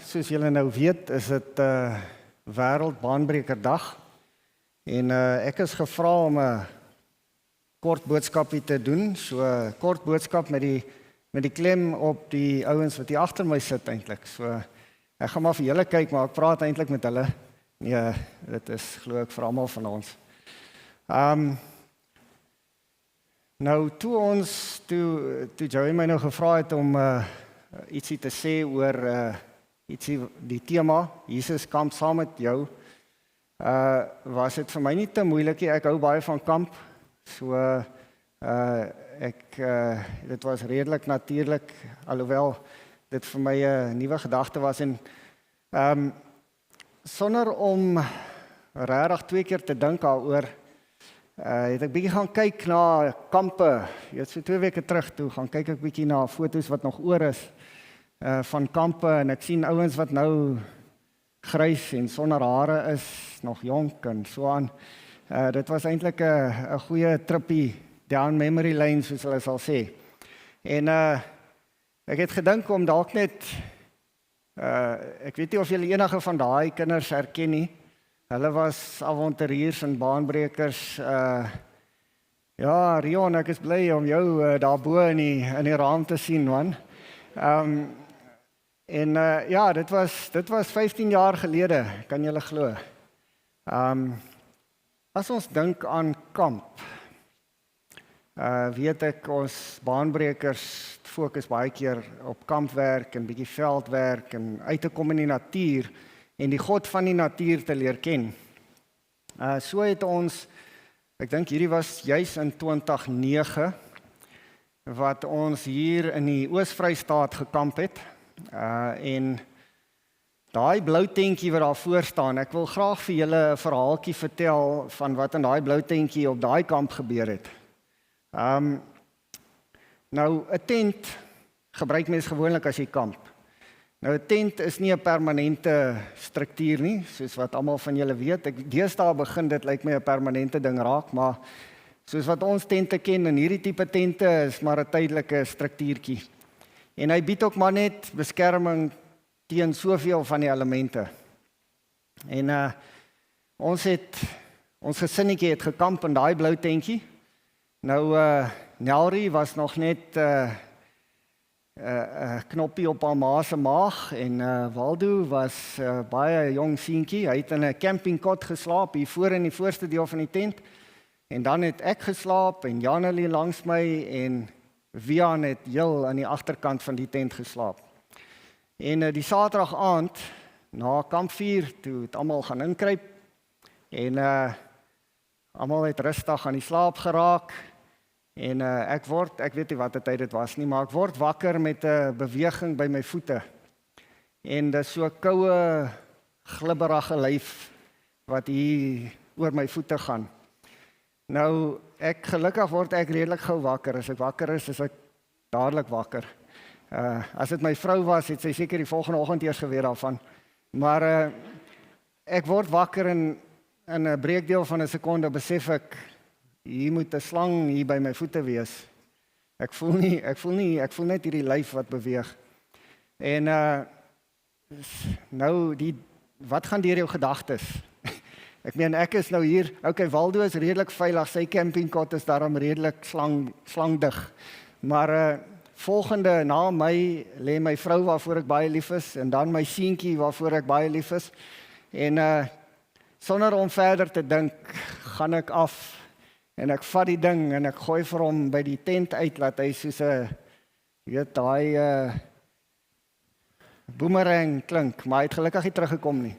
soos julle nou weet, is dit Wêreld Baanbrekerdag. En ek is gevra om 'n kort boodskapie te doen. So 'n kort boodskap met die klem op die ouens wat hier agter my sit eintlik. So ek gaan maar vir julle kyk, maar ek praat eintlik met hulle. Nee, dit is glo ek vir almal van ons. Nou toe Joey my nou gevra het om ietsie te sê oor die tema, Jesus kamp saam met jou, was dit vir my nie te moeilik nie. Ek hou baie van kamp, so dit was redelik natuurlik, alhoewel dit vir my 'n nuwe gedagte was, en sonder om regtig 2 keer te dink daaroor, het ek bietjie gaan kyk na kampe. So 2 weke terug toe gaan kyk ek bietjie na foto's wat nog oor is van kampe, en ek sien ouens wat nou grys en sonder hare is, nog jonk en so aan. Dit was eintlik 'n goeie trippie down memory lane, soos hulle sal sê. En ek het gedink om dalk net, ek weet nie of julle enige van daai kinders herken nie. Hulle was avonturiers en baanbrekers. Ja, Rion, ek is bly om jou daarbo in die raam te sien, man. Ja, dit was 15 jaar gelede, kan julle glo. As ons dink aan kamp, weet ek ons baanbrekers fokus baie keer op kampwerk en bietjie veldwerk en uit te kom in die natuur en die God van die natuur te leer ken. So het ons, ek dink hierdie was juis in 2009, wat ons hier in die Oos-Vrystaat gekamp het. En daai blou tentjie wat daar voor staan, ek wil graag vir julle 'n verhaaltjie vertel van wat in daai blou tentjie op daai kamp gebeur het. Nou, 'n tent gebruik mens gewoonlik as jy kamp. Nou, 'n tent is nie 'n permanente struktuur nie, soos wat almal van julle weet. Deesdae begin dit lyk my 'n permanente ding raak, maar soos wat ons tente ken, en hierdie tipe tente is maar 'n tydelike struktuurtjie. En hy bied ook maar net beskerming teen soveel van die elemente. En ons gesinnetjie het gekamp in daai blou tentjie. Nou, Nelrie was nog net 'n knoppie op haar ma se maag, en Waldo was baie jong seentjie. Hy het in 'n campingkot geslaap hier voor in die voorste deel van die tent. En dan het ek geslaap en Janelie langs my en Wian het heel aan die agterkant van die tent geslaap. En die Saterdag aand na kampvuur toe het almal gaan inkruip en almal het rustig aan die slaap geraak. En ek weet nie wat die tyd dit was nie, maar ek word wakker met 'n beweging by my voete. En dis so 'n koue, glibberige lyf wat hier oor my voete gaan. Nou, gelukkig word ek redelik gou wakker. As ek wakker is ek dadelik wakker. As dit my vrou was, het sy seker die volgende oggend eers geweet daarvan. Maar ek word wakker en in 'n breekdeel van 'n sekonde besef ek, hier moet 'n slang hier by my voete wees. Ek voel net hierdie lyf wat beweeg. En nou, wat gaan deur jou gedagtes? Ek meen, ek is nou hier, okay, Waldo is redelik veilig, sy campingkot is daarom redelik slangdig. Maar volgende na my lê my vrou waarvoor ek baie lief is, en dan my seentjie waarvoor ek baie lief is. En sonder om verder te dink, gaan ek af en ek vat die ding en ek gooi vir hom by die tent uit, laat hy soos 'n, jy weet, daai boomerang klink, maar hy het gelukkig nie teruggekom nie.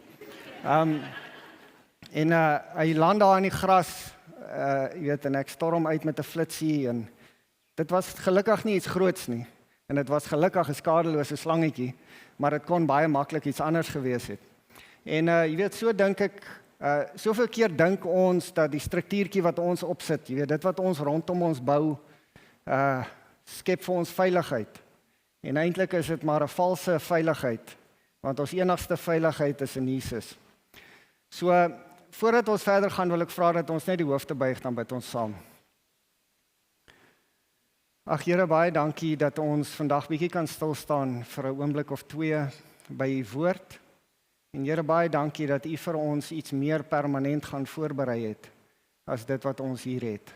En hy land daar in die gras, jy weet, en ek storm uit met 'n flitsie, en dit was gelukkig nie iets groots nie, en dit was gelukkig 'n skadelose slangetjie, maar dit kon baie maklik iets anders gewees het. En jy weet, so dink ek, soveel keer dink ons dat die struktuurtjie wat ons opsit, jy weet, dit wat ons rondom ons bou, skep vir ons veiligheid. En eintlik is dit maar 'n valse veiligheid, want ons enigste veiligheid is in Jesus. So, voordat ons verder gaan, wil ek vra dat ons net die hoofde buig, dan bid ons saam. Ag Here, baie dankie dat ons vandag bietjie kan stil staan vir 'n oomblik of 2 by u woord. En Here, baie dankie dat u vir ons iets meer permanent gaan voorberei het as dit wat ons hier het.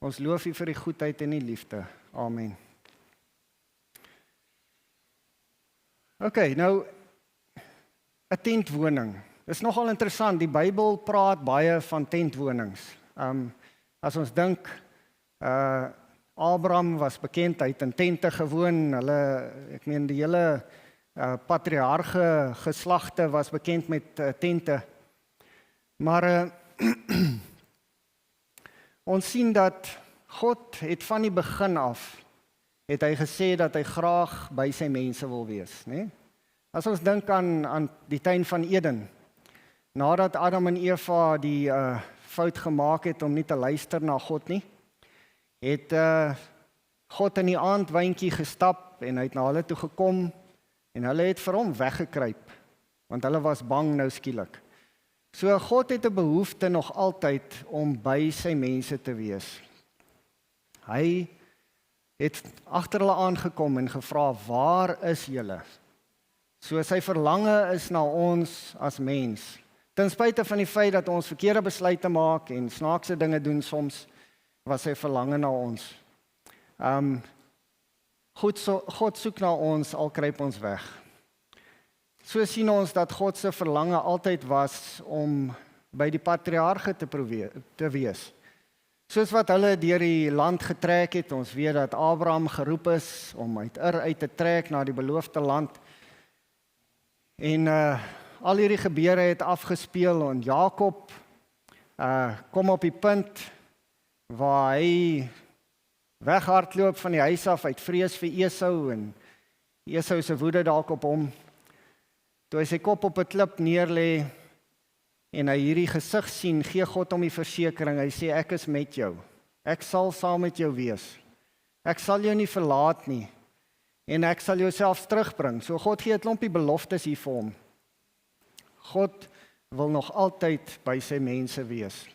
Ons loof u vir die goedheid en die liefde. Amen. OK, nou 'n tentwoning. Dis nogal interessant, die Bybel praat baie van tentwonings. As ons dink, Abraham was bekend, hy het in tente gewoon, ek meen die hele patriarge geslagte was bekend met tente. Maar ons sien dat God het van die begin af, het hy gesê dat hy graag by sy mense wil wees, né? As ons dink aan die tuin van Eden, nadat Adam en Eva die fout gemaak het om nie te luister na God nie, het God in die aandwyntjie gestap en hy het na hulle toe gekom en hulle het vir hom weggekruip, want hulle was bang nou skielik. So God het 'n behoefte nog altyd om by sy mense te wees. Hy het agter hulle aangekom en gevra, waar is julle? So sy verlange is na ons as mens. Ten spyte van die feit dat ons verkeerde besluite maak en snaakse dinge doen soms, was sy verlange na ons. God soek na ons, al kruip ons weg. So sien ons dat God se verlange altyd was om by die patriarge te wees. Soos wat hulle deur die land getrek het, ons weet dat Abraham geroep is om uit Ur uit te trek na die beloofde land. En al hierdie gebeure het afgespeel en Jakob kom op die punt waar hy weghardloop van die huis af uit vrees vir Esau en Esau se woede dalk op hom. Toe hy sy kop op 'n klip neerlê en hy hierdie gesig sien, gee God hom die versekering. Hy sê, ek is met jou. Ek sal saam met jou wees. Ek sal jou nie verlaat nie. En ek sal jou selfs terugbring. So God gee 'n klompie beloftes hier vir hom. God wil nog altyd by sy mense wees.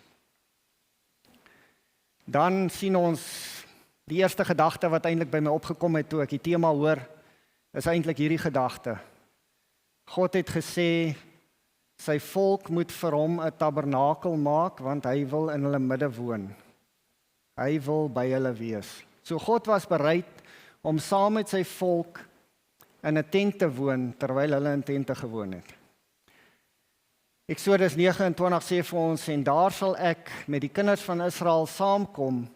Dan sien ons die eerste gedagte wat eintlik by my opgekom het toe ek die tema hoor, is eintlik hierdie gedagte. God het gesê, sy volk moet vir hom 'n tabernakel maak, want hy wil in hulle midde woon. Hy wil by hulle wees. So God was bereid om saam met sy volk in 'n tent te woon, terwyl hulle in tente gewoon het. Eksodus 29 sê vir ons, en daar sal ek met die kinders van Israel saamkom,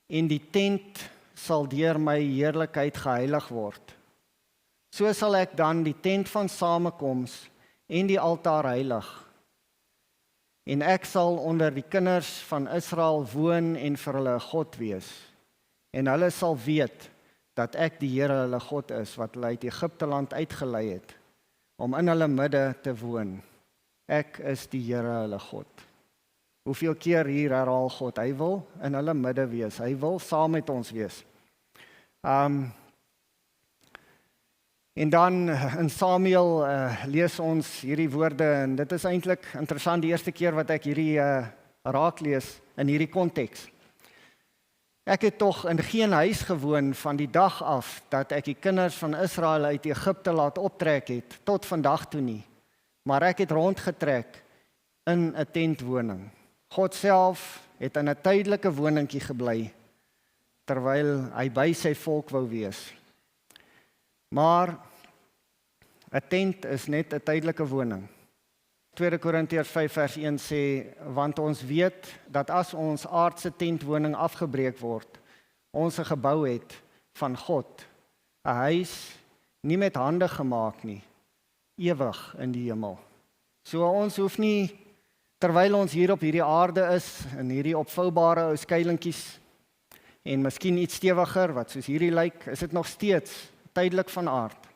en die tent sal deur my heerlikheid geheilig word. So sal ek dan die tent van samekoms en die altaar heilig. En ek sal onder die kinders van Israel woon en vir hulle 'n God wees. En hulle sal weet dat ek die Here hulle God is, wat hulle uit Egipte land uitgelei het, om in hulle midde te woon. Ek is die Here hulle God. Hoeveel keer hier herhaal God, hy wil in hulle midde wees, hy wil saam met ons wees. En dan in Samuel lees ons hierdie woorde, en dit is eintlik interessant, die eerste keer wat ek hierdie raak lees in hierdie konteks. Ek het tog in geen huis gewoon van die dag af dat ek die kinders van Israel uit Egipte laat optrek het, tot vandag toe nie. Maar ek het rondgetrek in 'n tentwoning. God self het in 'n tydelike woningkie gebly, terwyl hy by sy volk wou wees. Maar 'n tent is net 'n tydelike woning. 2 Korintiërs 5 vers 1 sê, want ons weet dat as ons aardse tentwoning afgebreek word, ons 'n gebou het van God, 'n huis nie met hande gemaak nie, ewig in die hemel. So ons hoef nie, terwyl ons hier op hierdie aarde is, in hierdie opvoubare ou skuilingkies, en miskien iets stewiger, wat soos hierdie lyk, is dit nog steeds tydelik van aard.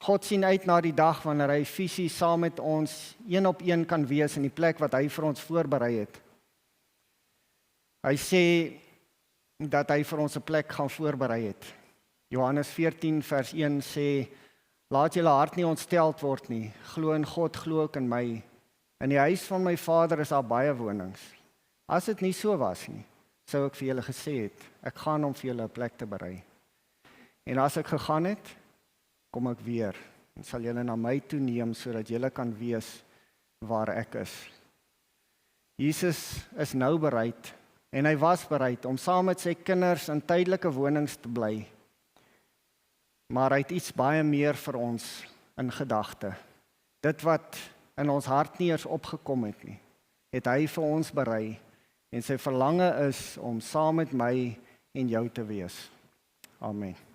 God sien uit na die dag wanneer hy fisies saam met ons een op een kan wees in die plek wat hy vir ons voorberei het. Hy sê dat hy vir ons 'n plek gaan voorberei het. Johannes 14 vers 1 sê, laat julle hart nie ontsteld word nie, glo in God, glo ook in my. In die huis van my Vader is daar baie wonings. As dit nie so was nie, sou ek vir julle gesê het, ek gaan om vir julle 'n plek te berei. En as ek gegaan het, kom ek weer en sal julle na my toe neem sodat julle kan weet waar ek is. Jesus is nou bereid en hy was bereid om saam met sy kinders in tydelike wonings te bly. Maar hy het iets baie meer vir ons in gedagte. Dit wat in ons hart nie eers opgekom het nie, het hy vir ons berei en sy verlange is om saam met my en jou te wees. Amen.